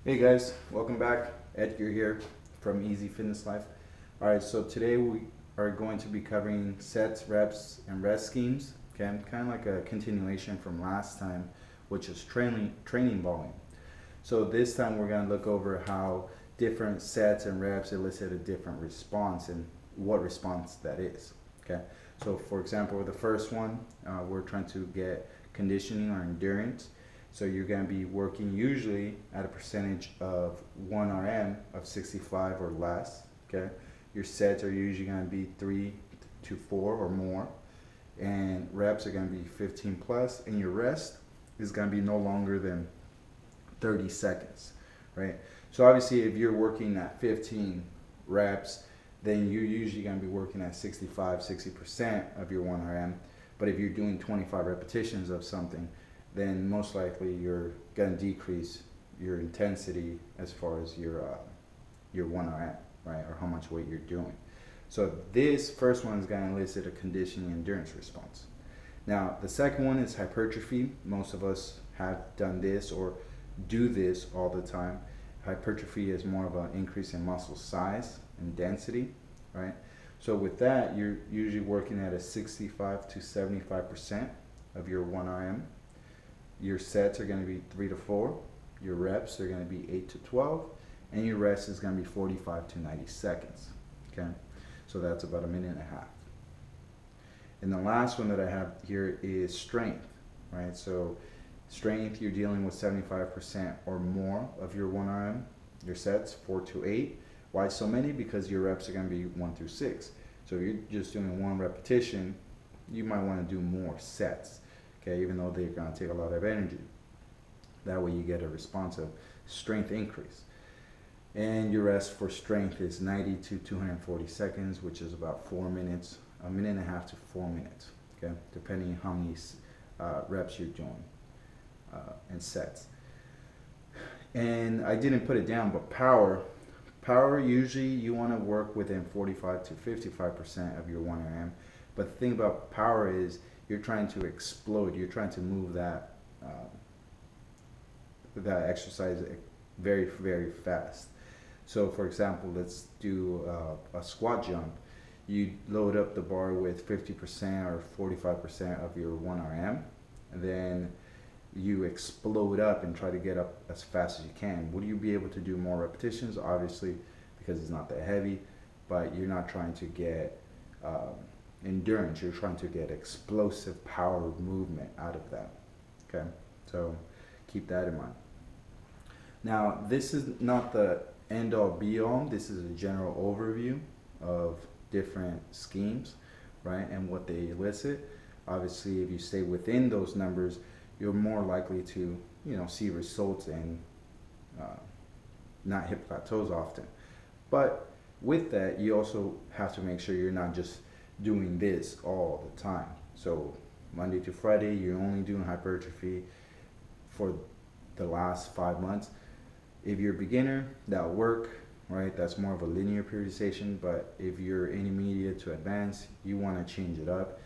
Hey guys, welcome back. Edgar here from Easy Fitness Life. Alright, so today we are going to be covering sets, reps, and rest schemes. Okay, kind of like a continuation from last time, which is training volume. So this time we're going to look over how different sets and reps elicit a different response and what response that is. Okay, so for example, with the first one, we're trying to get conditioning or endurance. So you're going to be working usually at a percentage of 1 RM of 65 or less. Okay, your sets are usually going to be 3 to 4 or more, and reps are going to be 15 plus, and your rest is going to be no longer than 30 seconds, right? So obviously, if you're working at 15 reps, then you're usually going to be working at 65, 60% of your 1 RM. But if you're doing 25 repetitions of something, then most likely you're going to decrease your intensity as far as your 1 RM, right, or how much weight you're doing. So this first one is going to elicit a conditioning endurance response. Now the second one is hypertrophy. Most of us have done this or do this all the time. Hypertrophy is more of an increase in muscle size and density, right? So with that, you're usually working at a 65 to 75% of your 1 RM. Your sets are going to be 3 to 4. Your reps are going to be 8 to 12. And your rest is going to be 45 to 90 seconds. Okay? So that's about a minute and a half. And the last one that I have here is strength, right? So strength, you're dealing with 75% or more of your 1 RM. Your sets, 4 to 8. Why so many? Because your reps are going to be 1 through 6. So if you're just doing one repetition, you might want to do more sets. Okay, even though they're going to take a lot of energy. That way you get a responsive strength increase. And your rest for strength is 90 to 240 seconds, which is about 4 minutes, a minute and a half to 4 minutes, okay, depending how many reps you're doing and sets. And I didn't put it down, but power usually you want to work within 45 to 55% of your 1 RM. But the thing about power is you're trying to explode. You're trying to move that exercise very, very fast. So, for example, let's do a squat jump. You load up the bar with 50% or 45% of your 1 RM, and then you explode up and try to get up as fast as you can. Would you be able to do more repetitions? Obviously, because it's not that heavy, but you're not trying to get endurance. You're trying to get explosive power movement out of that. Okay, so keep that in mind. Now, this is not the end all be all. This is a general overview of different schemes, right, and what they elicit. Obviously, if you stay within those numbers, you're more likely to, see results and not hit plateaus often. But with that, you also have to make sure you're not just doing this all the time. So Monday to Friday, you're only doing hypertrophy for the last 5 months. If you're a beginner, that'll work, right? That's more of a linear periodization. But if you're intermediate to advanced, you want to change it up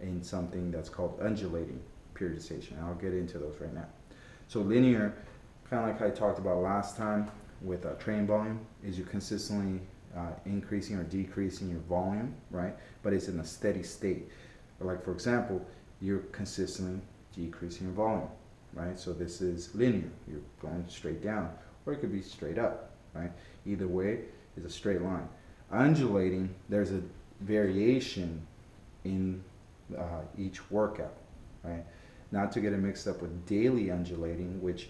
in something that's called undulating periodization. I'll get into those right now. So linear, kind of like I talked about last time with training volume, is you consistently increasing or decreasing your volume, right? But it's in a steady state. Like for example, you're consistently decreasing your volume, right? So this is linear. You're going straight down, or it could be straight up, right? Either way is a straight line. Undulating, there's a variation in each workout, right? Not to get it mixed up with daily undulating, which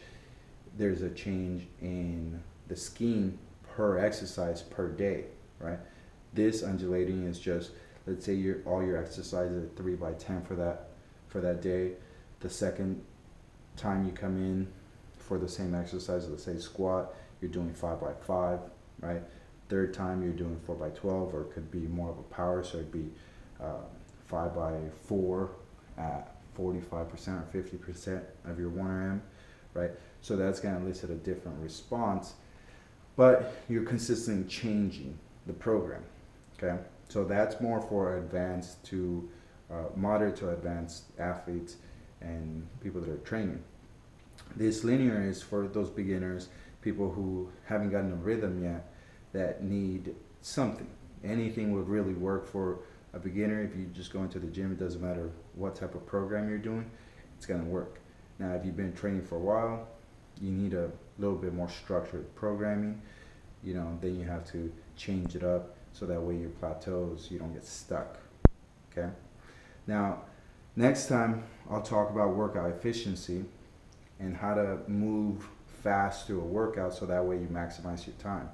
there's a change in the scheme per exercise per day, right? This undulating is just, let's say all your exercises are 3 by 10 for that day. The second time you come in for the same exercise, let's say squat, you're doing 5 by 5, right? Third time you're doing 4 by 12, or it could be more of a power, so it'd be 5 by 4 at 45% or 50% of your 1 RM, right? So that's going to elicit a different response, but you're consistently changing the program, okay? So that's more for advanced to moderate to advanced athletes and people that are training. This linear is for those beginners, people who haven't gotten a rhythm yet that need something. Anything would really work for a beginner. If you just go into the gym, it doesn't matter what type of program you're doing, it's gonna work. Now, if you've been training for a while, you need a little bit more structured programming. Then you have to change it up so that way your plateaus, you don't get stuck. Okay. Now, next time I'll talk about workout efficiency and how to move fast through a workout so that way you maximize your time.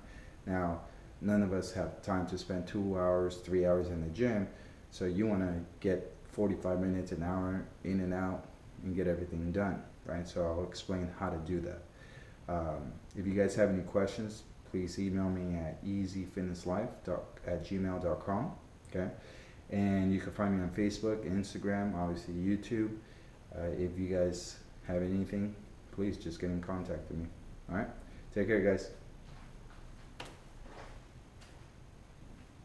Now, none of us have time to spend 2 hours, 3 hours in the gym, so you want to get 45 minutes, an hour in and out and get everything done, right? So I'll explain how to do that. If you guys have any questions, please email me at easyfitnesslife@gmail.com, okay? And you can find me on Facebook, Instagram, obviously YouTube. If you guys have anything, please just get in contact with me. All right? Take care, guys.